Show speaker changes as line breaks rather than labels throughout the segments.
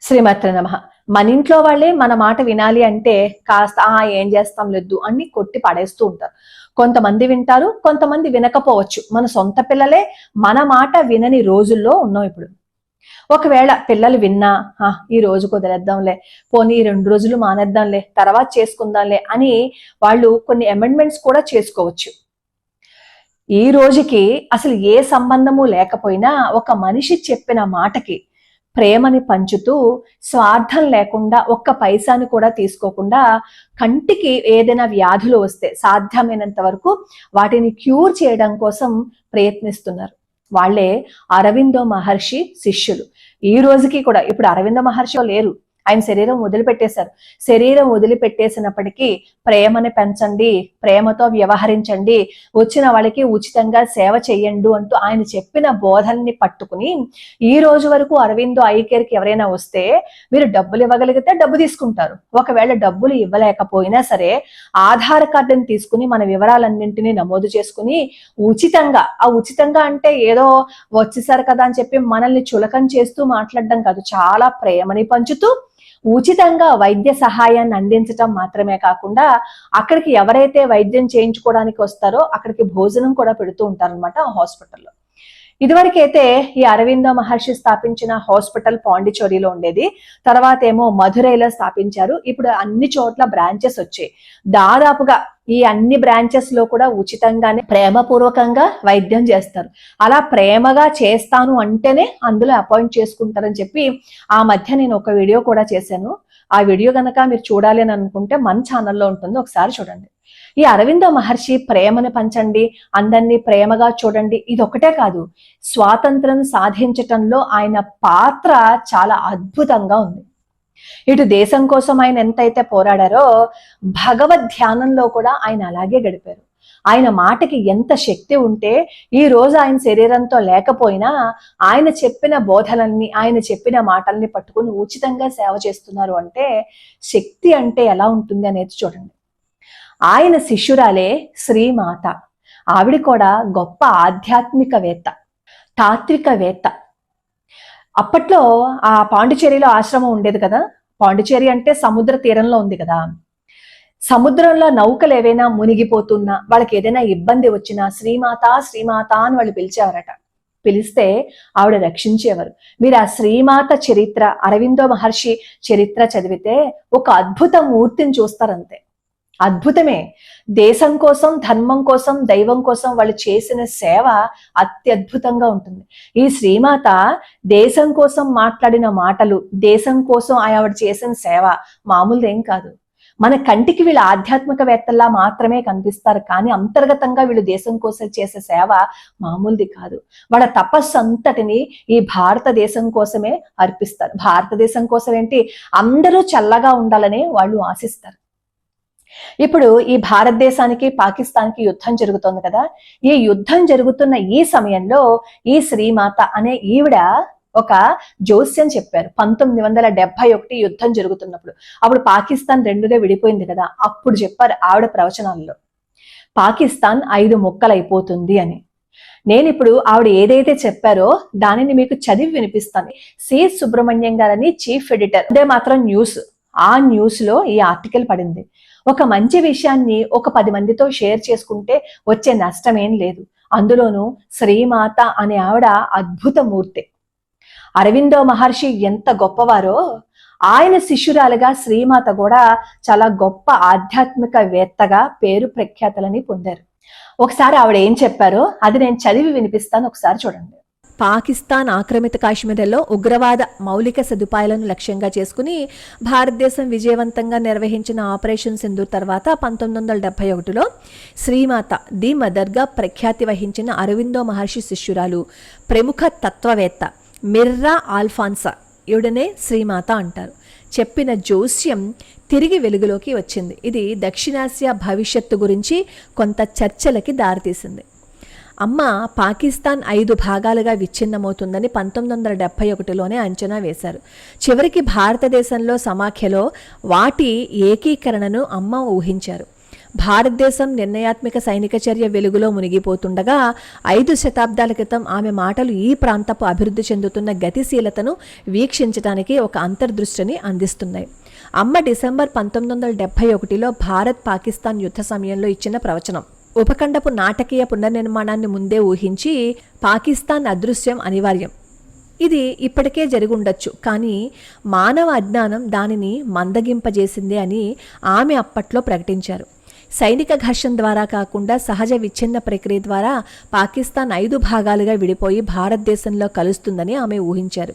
శ్రీమాత్రే నమః. మన ఇంట్లో వాళ్ళే మన మాట వినాలి అంటే కాస్త ఏం చేస్తాం లేదు అన్ని కొట్టి పడేస్తూ ఉంటారు. కొంతమంది వింటారు, కొంతమంది వినకపోవచ్చు. మన సొంత పిల్లలే మన మాట వినని రోజుల్లో ఉన్నాం ఇప్పుడు. ఒకవేళ పిల్లలు విన్నా ఈ రోజు కుదిరేద్దాంలే, పోనీ ఈ 2 రోజులు మానేద్దాంలే, తర్వాత చేసుకుందాంలే అని వాళ్ళు కొన్ని అమెండ్మెంట్స్ కూడా చేసుకోవచ్చు. ఈ రోజుకి అసలు ఏ సంబంధము లేకపోయినా ఒక మనిషి చెప్పిన మాటకి ప్రేమని పంచుతూ స్వార్థం లేకుండా ఒక్క పైసాని కూడా తీసుకోకుండా కంటికి ఏదైనా వ్యాధులు వస్తే సాధ్యమైనంత వరకు వాటిని క్యూర్ చేయడం కోసం ప్రయత్నిస్తున్నారు. వాళ్ళే అరవిందో మహర్షి శిష్యులు. ఈ రోజుకి కూడా ఇప్పుడు అరవిందో మహర్షి లేరు, ఆయన శరీరం వదిలిపెట్టేశారు. శరీరం వదిలిపెట్టేసినప్పటికీ ప్రేమని పెంచండి, ప్రేమతో వ్యవహరించండి, వచ్చిన వాళ్ళకి ఉచితంగా సేవ చెయ్యండి అంటూ ఆయన చెప్పిన బోధనని పట్టుకుని ఈ రోజు వరకు అరవిందో ఐ కేర్కి ఎవరైనా వస్తే మీరు డబ్బులు ఇవ్వగలిగితే డబ్బు తీసుకుంటారు. ఒకవేళ డబ్బులు ఇవ్వలేకపోయినా సరే ఆధార్ కార్డుని తీసుకుని మన వివరాలన్నింటినీ నమోదు చేసుకుని ఉచితంగా అంటే ఏదో వచ్చేసారు కదా అని చెప్పి మనల్ని చులకం చేస్తూ మాట్లాడడం కాదు, చాలా ప్రేమని పంచుతూ ఉచితంగా వైద్య సహాయాన్ని అందించటం మాత్రమే కాకుండా అక్కడికి ఎవరైతే వైద్యం చేయించుకోవడానికి వస్తారో అక్కడికి భోజనం కూడా పెడుతూ ఉంటారనమాట ఆ హాస్పిటల్లో. ఇదివరకైతే ఈ అరవిందో మహర్షి స్థాపించిన హాస్పిటల్ పాండిచేరిలో ఉండేది, తర్వాత ఏమో మధురైలో స్థాపించారు. ఇప్పుడు అన్ని చోట్ల బ్రాంచెస్ వచ్చాయి. దాదాపుగా ఈ అన్ని బ్రాంచెస్ లో కూడా ఉచితంగానే ప్రేమపూర్వకంగా వైద్యం చేస్తారు. అలా ప్రేమగా చేస్తాను అంటేనే అందులో అపాయింట్ చేసుకుంటారని చెప్పి ఆ మధ్య నేను ఒక వీడియో కూడా చేశాను. ఆ వీడియో కనుక మీరు చూడాలి అని అనుకుంటే మన ఛానల్లో ఉంటుంది, ఒకసారి చూడండి. ఈ అరవిందో మహర్షి ప్రేమను పంచండి, అందరినీ ప్రేమగా చూడండి, ఇది ఒకటే కాదు, స్వాతంత్రం సాధించటంలో ఆయన పాత్ర చాలా అద్భుతంగా ఉంది. ఇటు దేశం కోసం ఆయన ఎంతైతే పోరాడారో భగవద్ ధ్యానంలో కూడా ఆయన అలాగే గడిపారు. ఆయన మాటకి ఎంత శక్తి ఉంటే ఈ రోజు ఆయన శరీరంతో లేకపోయినా ఆయన చెప్పిన బోధనల్ని, ఆయన చెప్పిన మాటల్ని పట్టుకుని ఉచితంగా సేవ చేస్తున్నారు అంటే శక్తి అంటే ఎలా ఉంటుంది అనేది చూడండి. ఆయన శిష్యురాలే శ్రీమాత. ఆవిడ కూడా గొప్ప ఆధ్యాత్మికవేత్త, తాత్వికవేత్త. అప్పట్లో ఆ పాండిచేరిలో ఆశ్రమం ఉండేది కదా, పాండిచేరి అంటే సముద్ర తీరంలో ఉంది కదా. సముద్రంలో నౌకలు ఏవైనా మునిగిపోతున్నా, వాళ్ళకి ఏదైనా ఇబ్బంది వచ్చినా శ్రీమాత శ్రీమాత అని వాళ్ళు పిలిచేవారట. పిలిస్తే ఆవిడ రక్షించేవారు. మీరు ఆ శ్రీమాత చరిత్ర, అరవిందో మహర్షి చరిత్ర చదివితే ఒక అద్భుత మూర్తిని చూస్తారంతే. అద్భుతమే. దేశం కోసం, ధర్మం కోసం, దైవం కోసం వాళ్ళు చేసిన సేవ అత్యద్భుతంగా ఉంటుంది. ఈ శ్రీమాత దేశం కోసం మాట్లాడిన మాటలు, దేశం కోసం ఆవిడ చేసిన సేవ మామూలుదేం కాదు. మన కంటికి వీళ్ళు ఆధ్యాత్మికవేత్తల్లా మాత్రమే కనిపిస్తారు, కానీ అంతర్గతంగా వీళ్ళు దేశం కోసం చేసే సేవ మామూలుది కాదు. వాళ్ళ తపస్సు అంతటిని ఈ భారతదేశం కోసమే అర్పిస్తారు. భారతదేశం కోసం ఏంటి, అందరూ చల్లగా ఉండాలని వాళ్ళు ఆశిస్తారు. ఇప్పుడు ఈ భారతదేశానికి పాకిస్తాన్కి యుద్ధం జరుగుతోంది కదా. ఈ యుద్ధం జరుగుతున్న ఈ సమయంలో ఈ శ్రీమాత అనే ఈవిడ ఒక జోస్యం చెప్పారు. 1971 యుద్ధం జరుగుతున్నప్పుడు, అప్పుడు పాకిస్తాన్ 2గా విడిపోయింది కదా, అప్పుడు చెప్పారు ఆవిడ ప్రవచనాల్లో పాకిస్తాన్ 5 ముక్కలైపోతుంది అని. నేను ఇప్పుడు ఆవిడ ఏదైతే చెప్పారో దానిని మీకు చదివి వినిపిస్తాను. సి సుబ్రహ్మణ్యం గారని చీఫ్ ఎడిటర్, అదే మాత్రం న్యూస్, ఆ న్యూస్ లో ఈ ఆర్టికల్ పడింది. ఒక మంచి విషయాన్ని ఒక 10 మందితో షేర్ చేసుకుంటే వచ్చే నష్టం ఏం లేదు. అందులోనూ శ్రీమాత అనే ఆవిడ అద్భుత మూర్తి. అరవిందో మహర్షి ఎంత గొప్పవారో, ఆయన శిష్యురాలుగా శ్రీమాత కూడా చాలా గొప్ప ఆధ్యాత్మికవేత్తగా పేరు ప్రఖ్యాతలని పొందారు. ఒకసారి ఆవిడ ఏం చెప్పారో అది నేను చదివి వినిపిస్తాను, ఒకసారి చూడండి.
పాకిస్తాన్ ఆక్రమిత కాశ్మీర్లో ఉగ్రవాద మౌలిక సదుపాయాలను లక్ష్యంగా చేసుకుని భారతదేశం విజయవంతంగా నిర్వహించిన ఆపరేషన్ సింధూర్ తర్వాత 1971లో శ్రీమాత ది మదర్గా ప్రఖ్యాతి వహించిన అరవిందో మహర్షి శిష్యురాలు, ప్రముఖ తత్వవేత్త మిర్రా ఆల్ఫాన్సా, ఈవిడనే శ్రీమాత అంటారు, చెప్పిన జోస్యం తిరిగి వెలుగులోకి వచ్చింది. ఇది దక్షిణాసియా భవిష్యత్తు గురించి కొంత చర్చలకి దారితీసింది. అమ్మ పాకిస్తాన్ 5 భాగాలుగా విచ్ఛిన్నమవుతుందని 1971లోనే అంచనా వేశారు. చివరికి భారతదేశంలో సమాఖ్యలో వాటి ఏకీకరణను అమ్మ ఊహించారు. భారతదేశం నిర్ణయాత్మక సైనిక చర్య వెలుగులో మునిగిపోతుండగా 5 శతాబ్దాల క్రితం ఆమె మాటలు ఈ ప్రాంతపు అభివృద్ధి చెందుతున్న గతిశీలతను వీక్షించడానికి ఒక అంతర్దృష్టిని అందిస్తున్నాయి. అమ్మ డిసెంబర్ 1971లో భారత్ పాకిస్తాన్ యుద్ధ సమయంలో ఇచ్చిన ప్రవచనం ఉపఖండపు నాటకీయ పునర్నిర్మాణాన్ని ముందే ఊహించి పాకిస్తాన్ అదృశ్యం అనివార్యం, ఇది ఇప్పటికే జరిగుండొచ్చు, కానీ మానవ అజ్ఞానం దానిని మందగింపజేసింది అని ఆమె అప్పట్లో ప్రకటించారు. సైనిక ఘర్షణ ద్వారా కాకుండా సహజ విచ్ఛిన్న ప్రక్రియ ద్వారా పాకిస్తాన్ 5 భాగాలుగా విడిపోయి భారతదేశంలో కలుస్తుందని ఆమె ఊహించారు.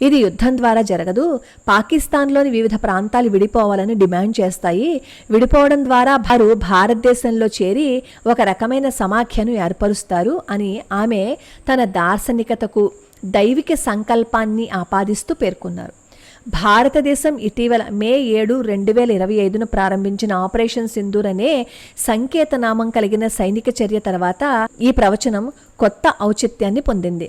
ఇది యుద్ధం ద్వారా జరగదు, పాకిస్తాన్లోని వివిధ ప్రాంతాలు విడిపోవాలని డిమాండ్ చేస్తాయి. విడిపోవడం ద్వారా వారు భారతదేశంలో చేరి ఒక రకమైన సమాఖ్యను ఏర్పరుస్తారు అని ఆమె తన దార్శనికతకు దైవిక సంకల్పాన్ని ఆపాదిస్తూ పేర్కొన్నారు. భారతదేశం ఇటీవల మే 7, 2025ను ప్రారంభించిన ఆపరేషన్ సింధూర్ అనే సంకేతనామం కలిగిన సైనిక చర్య తర్వాత ఈ ప్రవచనం కొత్త ఔచిత్యాన్ని పొందింది.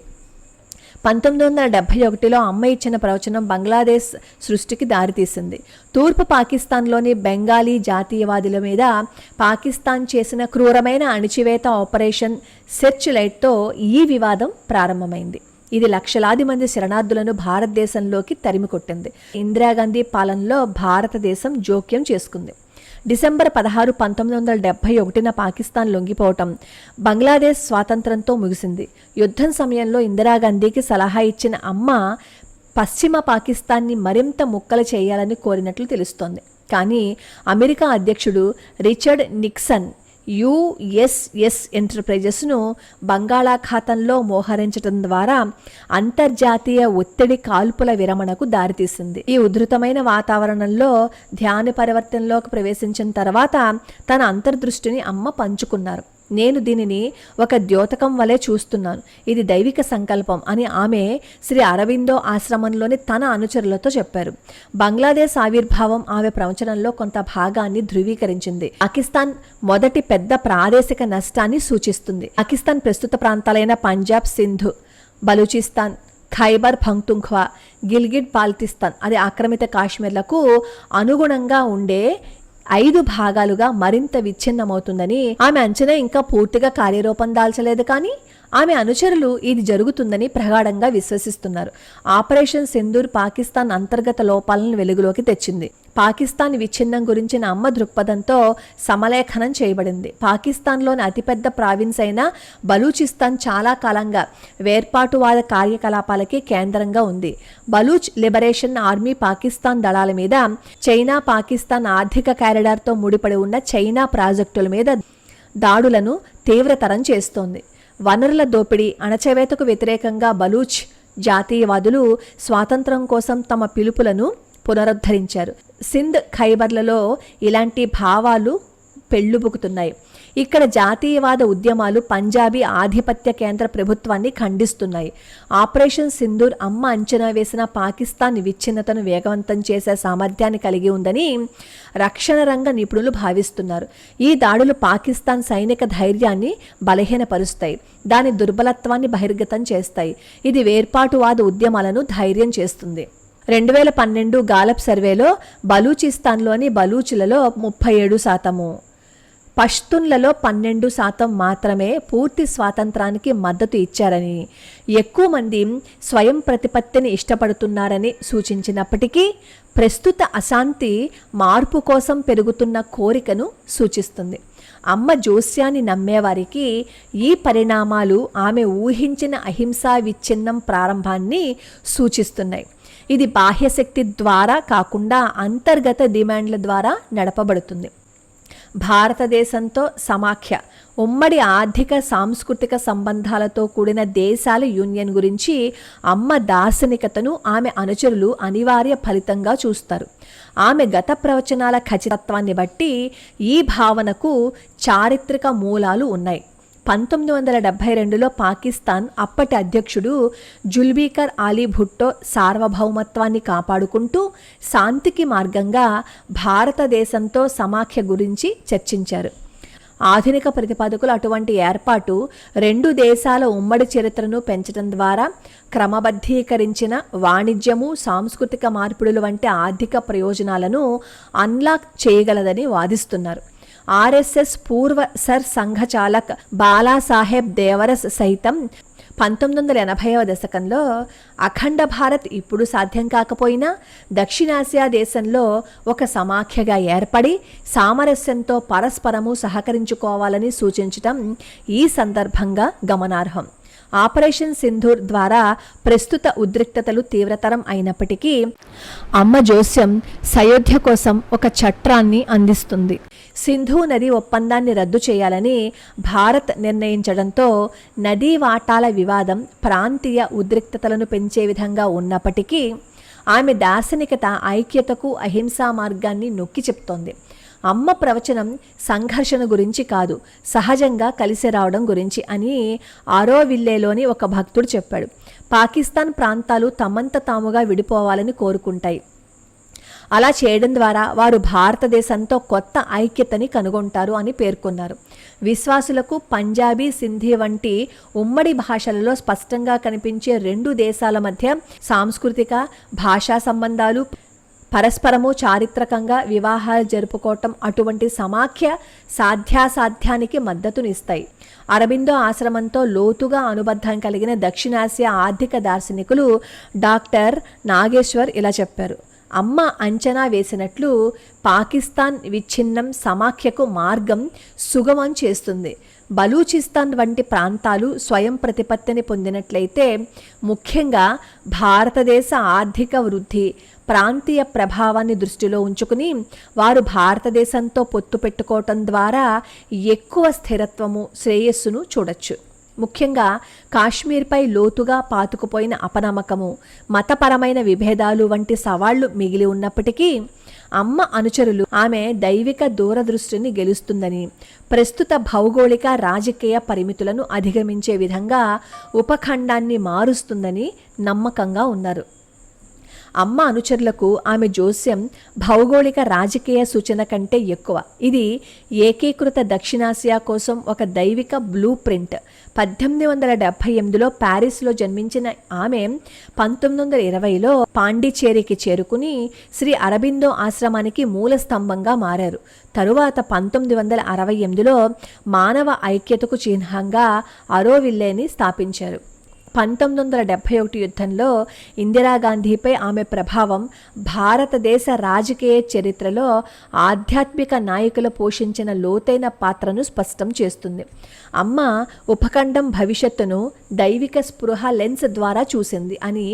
1971లో అమ్మ ఇచ్చిన ప్రవచనం బంగ్లాదేశ్ సృష్టికి దారితీసింది. తూర్పు పాకిస్తాన్లోని బెంగాలీ జాతీయవాదుల మీద పాకిస్తాన్ చేసిన క్రూరమైన అణిచివేత ఆపరేషన్ సెర్చ్ లైట్తో ఈ వివాదం ప్రారంభమైంది. ఇది లక్షలాది మంది శరణార్థులను భారతదేశంలోకి తరిమికొట్టింది. ఇందిరాగాంధీ పాలనలో భారతదేశం జోక్యం చేసుకుంది. డిసెంబర్ 16, 1971న పాకిస్తాన్ లొంగిపోవటం బంగ్లాదేశ్ స్వాతంత్రంతో ముగిసింది. యుద్ధం సమయంలో ఇందిరాగాంధీకి సలహా ఇచ్చిన అమ్మ పశ్చిమ పాకిస్తాన్ని మరింత ముక్కలు చేయాలని కోరినట్లు తెలుస్తోంది. కానీ అమెరికా అధ్యక్షుడు రిచర్డ్ నిక్సన్ యుఎస్ఎస్ ఎంటర్ప్రైజెస్ను బంగాళాఖాతంలో మోహరించడం ద్వారా అంతర్జాతీయ ఒత్తిడి కాల్పుల విరమణకు దారితీసింది. ఈ ఉధృతమైన వాతావరణంలో ధ్యాన పరివర్తనలోకి ప్రవేశించిన తర్వాత తన అంతర్దృష్టిని అమ్మ పంచుకున్నారు. నేను దీనిని ఒక ద్యోతకం వలె చూస్తున్నాను, ఇది దైవిక సంకల్పం అని ఆమె శ్రీ అరవిందో ఆశ్రమంలోని తన అనుచరులతో చెప్పారు. బంగ్లాదేశ్ ఆవిర్భావం ఆమె ప్రవచనంలో కొంత భాగాన్ని ధృవీకరించింది. పాకిస్తాన్ మొదటి పెద్ద ప్రాదేశిక నష్టాన్ని సూచిస్తుంది. పాకిస్తాన్ ప్రస్తుత ప్రాంతాలైన పంజాబ్, సింధ్, బలూచిస్తాన్, ఖైబర్ పఖ్తూన్ఖ్వా, గిల్గిట్ బాల్టిస్తాన్ అది ఆక్రమిత కాశ్మీర్లకు అనుగుణంగా ఉండే 5 భాగాలుగా మరింత విచ్ఛిన్నమవుతుందని ఆమె అంచనా ఇంకా పూర్తిగా కార్యరూపం దాల్చలేదు. కానీ ఆమె అనుచరులు ఇది జరుగుతుందని ప్రగాఢంగా విశ్వసిస్తున్నారు. ఆపరేషన్ సింధూర్ పాకిస్తాన్ అంతర్గత లోపాలను వెలుగులోకి తెచ్చింది. పాకిస్తాన్ విచ్ఛిన్నం గురించిన అమ్మ దృక్పథంతో సమలేఖనం చేయబడింది. పాకిస్తాన్లోని అతిపెద్ద ప్రావిన్స్ అయిన బలూచిస్తాన్ చాలా కాలంగా వేర్పాటువాద కార్యకలాపాలకి కేంద్రంగా ఉంది. బలూచ్ లిబరేషన్ ఆర్మీ పాకిస్తాన్ దళాల మీద చైనా పాకిస్తాన్ ఆర్థిక కారిడార్తో ముడిపడి ఉన్న చైనా ప్రాజెక్టుల మీద దాడులను తీవ్రతరం చేస్తోంది. వనరుల దోపిడీ, అణచివేతకు వ్యతిరేకంగా బలూచ్ జాతీయవాదులు స్వాతంత్రం కోసం తమ పిలుపులను పునరుద్ధరించారు. సింధ్, ఖైబర్లలో ఇలాంటి భావాలు పెళ్లుబుకుతున్నాయి. ఇక్కడ జాతీయవాద ఉద్యమాలు పంజాబీ ఆధిపత్య కేంద్ర ప్రభుత్వాన్ని ఖండిస్తున్నాయి. ఆపరేషన్ సింధూర్ అమ్మ అంచనా వేసిన పాకిస్తాన్ విచ్ఛిన్నతను వేగవంతం చేసే సామర్థ్యాన్ని కలిగి ఉందని రక్షణ రంగ నిపుణులు భావిస్తున్నారు. ఈ దాడులు పాకిస్తాన్ సైనిక ధైర్యాన్ని బలహీనపరుస్తాయి, దాని దుర్బలత్వాన్ని బహిర్గతం చేస్తాయి. ఇది వేర్పాటువాద ఉద్యమాలను ధైర్యం చేస్తుంది. 2012 గాలప్ సర్వేలో బలూచిస్తాన్లోని బలూచులలో 37%, పష్తున్లలో 12% మాత్రమే పూర్తి స్వాతంత్రానికి మద్దతు ఇచ్చారని, ఎక్కువ మంది స్వయం ప్రతిపత్తిని ఇష్టపడుతున్నారని సూచించినప్పటికీ ప్రస్తుత అశాంతి మార్పు కోసం పెరుగుతున్న కోరికను సూచిస్తుంది. అమ్మ జోస్యాన్ని నమ్మేవారికి ఈ పరిణామాలు ఆమె ఊహించిన అహింసా విచ్ఛిన్నం ప్రారంభాన్ని సూచిస్తున్నాయి. ఇది బాహ్యశక్తి ద్వారా కాకుండా అంతర్గత డిమాండ్ల ద్వారా నడపబడుతుంది. భారతదేశంతో సమాఖ్య, ఉమ్మడి ఆర్థిక సాంస్కృతిక సంబంధాలతో కూడిన దేశాల యూనియన్ గురించి అమ్మ దార్శనికతను ఆమె అనుచరులు అనివార్య ఫలితంగా చూస్తారు. ఆమె గత ప్రవచనాల ఖచ్చితత్వాన్ని బట్టి ఈ భావనకు చారిత్రక మూలాలు ఉన్నాయి. 1972లో పాకిస్తాన్ అప్పటి అధ్యక్షుడు జుల్ఫికర్ అలీ భుట్టో సార్వభౌమత్వాన్ని కాపాడుకుంటూ శాంతికి మార్గంగా భారతదేశంతో సమాఖ్య గురించి చర్చించారు. ఆధునిక ప్రతిపాదకులు అటువంటి ఏర్పాటు 2 దేశాల ఉమ్మడి చరిత్రను పెంచడం ద్వారా క్రమబద్ధీకరించిన వాణిజ్యము, సాంస్కృతిక మార్పిడులు వంటి ఆర్థిక ప్రయోజనాలను అన్లాక్ చేయగలదని వాదిస్తున్నారు. ఆర్ఎస్ఎస్ పూర్వ సర్ సంఘచాలక్ బాలాసాహెబ్ దేవరస్ సైతం 1980వ దశకంలో అఖండ భారత్ ఇప్పుడు సాధ్యం కాకపోయినా దక్షిణాసియా దేశంలో ఒక సమాఖ్యగా ఏర్పడి సామరస్యంతో పరస్పరము సహకరించుకోవాలని సూచించటం ఈ సందర్భంగా గమనార్హం. ఆపరేషన్ సింధూర్ ద్వారా ప్రస్తుత ఉద్రిక్తతలు తీవ్రతరం అయినప్పటికీ అమ్మ జోస్యం సయోధ్య కోసం ఒక చట్టాన్ని అందిస్తుంది. సింధు నది ఒప్పందాన్ని రద్దు చేయాలని భారత్ నిర్ణయించడంతో నదీ వాటాల వివాదం ప్రాంతీయ ఉద్రిక్తతలను పెంచే విధంగా ఉన్నప్పటికీ ఆమె దార్శనికత ఐక్యతకు అహింసా మార్గాన్ని నొక్కి చెప్తోంది. అమ్మ ప్రవచనం సంఘర్షణ గురించి కాదు, సహజంగా కలిసి రావడం గురించి అని ఆరోవిల్లేలోని ఒక భక్తుడు చెప్పాడు. పాకిస్తాన్ ప్రాంతాలు తమంత తాముగా విడిపోవాలని కోరుకుంటాయి. అలా చేయడం ద్వారా వారు భారతదేశంతో కొత్త ఐక్యతని కనుగొంటారు అని పేర్కొన్నారు. విశ్వాసులకు పంజాబీ, సింధీ వంటి ఉమ్మడి భాషలలో స్పష్టంగా కనిపించే రెండు దేశాల మధ్య సాంస్కృతిక భాషా సంబంధాలు, పరస్పరము చారిత్రకంగా వివాహాలు జరుపుకోవటం అటువంటి సమాఖ్య సాధ్యాసాధ్యానికి మద్దతునిస్తాయి. అరబిందో ఆశ్రమంతో లోతుగా అనుబంధం కలిగిన దక్షిణాసియా ఆర్థిక దార్శనికులు డాక్టర్ నాగేశ్వర్ ఇలా చెప్పారు. అమ్మ అంచనా వేసినట్లు పాకిస్తాన్ విచ్ఛిన్నం సమాఖ్యకు మార్గం సుగమం చేస్తుంది. బలూచిస్తాన్ వంటి ప్రాంతాలు స్వయం ప్రతిపత్తిని పొందినట్లయితే, ముఖ్యంగా భారతదేశ ఆర్థిక వృద్ధి, ప్రాంతీయ ప్రభావాన్ని దృష్టిలో ఉంచుకుని వారు భారతదేశంతో పొత్తు పెట్టుకోవటం ద్వారా ఎక్కువ స్థిరత్వము, శ్రేయస్సును చూడొచ్చు. ముఖ్యంగా కాశ్మీర్పై లోతుగా పాతుకుపోయిన అపనమ్మకము, మతపరమైన విభేదాలు వంటి సవాళ్లు మిగిలి ఉన్నప్పటికీ అమ్మ అనుచరులు ఆమె దైవిక దూరదృష్టిని గెలుస్తుందని, ప్రస్తుత భౌగోళిక రాజకీయ పరిమితులను అధిగమించే విధంగా ఉపఖండాన్ని మారుస్తుందని నమ్మకంగా ఉన్నారు. అమ్మ అనుచరులకు ఆమె జోస్యం భౌగోళిక రాజకీయ సూచన కంటే ఎక్కువ. ఇది ఏకీకృత దక్షిణాసియా కోసం ఒక దైవిక బ్లూ ప్రింట్. 1878లో ప్యారిస్లో జన్మించిన ఆమె 1920లో పాండిచేరికి చేరుకుని శ్రీ అరబిందో ఆశ్రమానికి మూల స్తంభంగా మారారు. తరువాత 1968లో మానవ ఐక్యతకు చిహ్నంగా ఆరోవిల్లేని స్థాపించారు. 1971 యుద్ధంలో ఇందిరాగాంధీపై ఆమె ప్రభావం భారతదేశ రాజకీయ చరిత్రలో ఆధ్యాత్మిక నాయకులు పోషించిన లోతైన పాత్రను స్పష్టం చేస్తుంది. అమ్మ ఉపఖండం భవిష్యత్తును దైవిక స్పృహ లెన్స్ ద్వారా చూసింది అని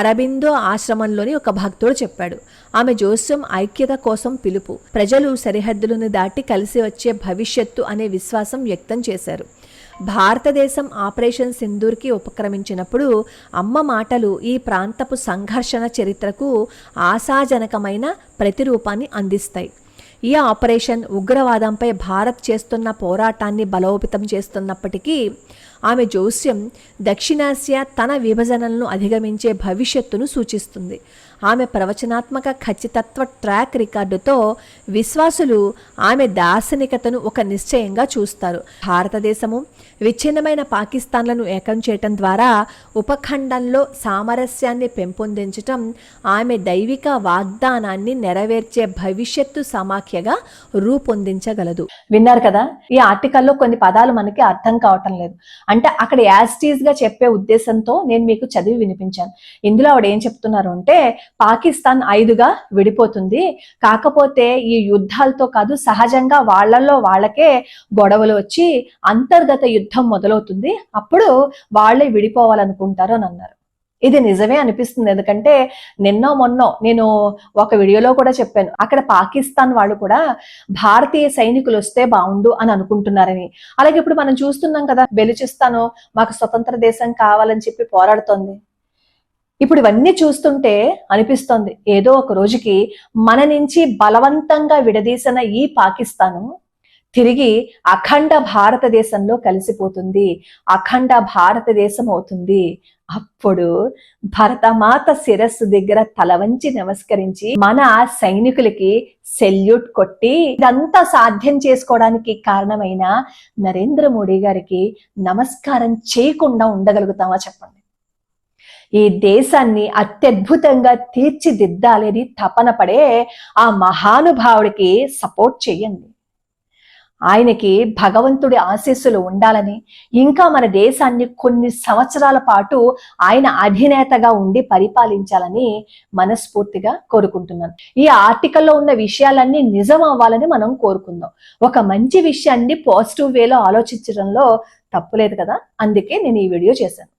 అరబిందో ఆశ్రమంలోని ఒక భక్తుడు చెప్పాడు. ఆమె జోస్యం ఐక్యత కోసం పిలుపు, ప్రజలు సరిహద్దులను దాటి కలిసి వచ్చే భవిష్యత్తు అనే విశ్వాసం వ్యక్తం చేశారు. భారతదేశం ఆపరేషన్ సింధూర్కి ఉపక్రమించినప్పుడు అమ్మ మాటలు ఈ ప్రాంతపు సంఘర్షణ చరిత్రకు ఆశాజనకమైన ప్రతిరూపాన్ని అందిస్తాయి. ఈ ఆపరేషన్ ఉగ్రవాదంపై భారత్ చేస్తున్న పోరాటాన్ని బలోపేతం చేస్తున్నప్పటికీ ఆమె జోస్యం దక్షిణాసియా తన విభజనలను అధిగమించే భవిష్యత్తును సూచిస్తుంది. ఆమె ప్రవచనాత్మక ఖచ్చితత్వ ట్రాక్ రికార్డుతో విశ్వాసులు ఆమె దార్శనికతను ఒక నిశ్చయంగా చూస్తారు. భారతదేశము విచ్ఛిన్నమైన పాకిస్తాన్లను ఏకం చేయటం ద్వారా ఉపఖండంలో సామరస్యాన్ని పెంపొందించటం ఆమె దైవిక వాగ్దానాన్ని నెరవేర్చే భవిష్యత్తు సమాఖ్యగా రూపొందించగలదు.
విన్నారు కదా, ఈ ఆర్టికల్లో కొన్ని పదాలు మనకి అర్థం కావటం లేదు. అంటే అక్కడ యాస్టీజ్ గా చెప్పే ఉద్దేశంతో నేను మీకు చదివి వినిపించాను. ఇందులో ఆవిడ ఏం చెప్తున్నారు అంటే, పాకిస్తాన్ 5గా విడిపోతుంది, కాకపోతే ఈ యుద్ధాలతో కాదు, సహజంగా వాళ్ళల్లో వాళ్ళకే గొడవలు వచ్చి అంతర్గత యుద్ధం మొదలవుతుంది, అప్పుడు వాళ్ళే విడిపోవాలనుకుంటారు అని అన్నారు. ఇది నిజమే అనిపిస్తుంది. ఎందుకంటే నిన్నో మొన్నో నేను ఒక వీడియోలో కూడా చెప్పాను, అక్కడ పాకిస్తాన్ వాళ్ళు కూడా భారతీయ సైనికులు వస్తే బాగుండు అని అనుకుంటున్నారని. అలాగే ఇప్పుడు మనం చూస్తున్నాం కదా, బెలూచిస్తాను మాకు స్వతంత్ర దేశం కావాలని చెప్పి పోరాడుతోంది. ఇప్పుడు ఇవన్నీ చూస్తుంటే అనిపిస్తోంది, ఏదో ఒక రోజుకి మన నుంచి బలవంతంగా విడదీసిన ఈ పాకిస్తాను తిరిగి అఖండ భారతదేశంలో కలిసిపోతుంది, అఖండ భారతదేశం అవుతుంది. అప్పుడు భరతమాత శిరస్సు దగ్గర తల వంచి నమస్కరించి మన సైనికులకి సెల్యూట్ కొట్టి ఇదంతా సాధ్యం చేసుకోవడానికి కారణమైన నరేంద్ర మోడీ గారికి నమస్కారం చేయకుండా ఉండగలుగుతామా చెప్పండి? ఈ దేశాన్ని అత్యద్భుతంగా తీర్చిదిద్దాలని తపన పడే ఆ మహానుభావుడికి సపోర్ట్ చేయండి. ఆయనకి భగవంతుడి ఆశీస్సులు ఉండాలని, ఇంకా మన దేశాన్ని కొన్ని సంవత్సరాల పాటు ఆయన అధినేతగా ఉండి పరిపాలించాలని మనస్ఫూర్తిగా కోరుకుంటున్నాను. ఈ ఆర్టికల్లో ఉన్న విషయాలన్నీ నిజం అవ్వాలని మనం కోరుకుందాం. ఒక మంచి విషయాన్ని పాజిటివ్ వేలో ఆలోచించడంలో తప్పులేదు కదా, అందుకే నేను ఈ వీడియో చేశాను.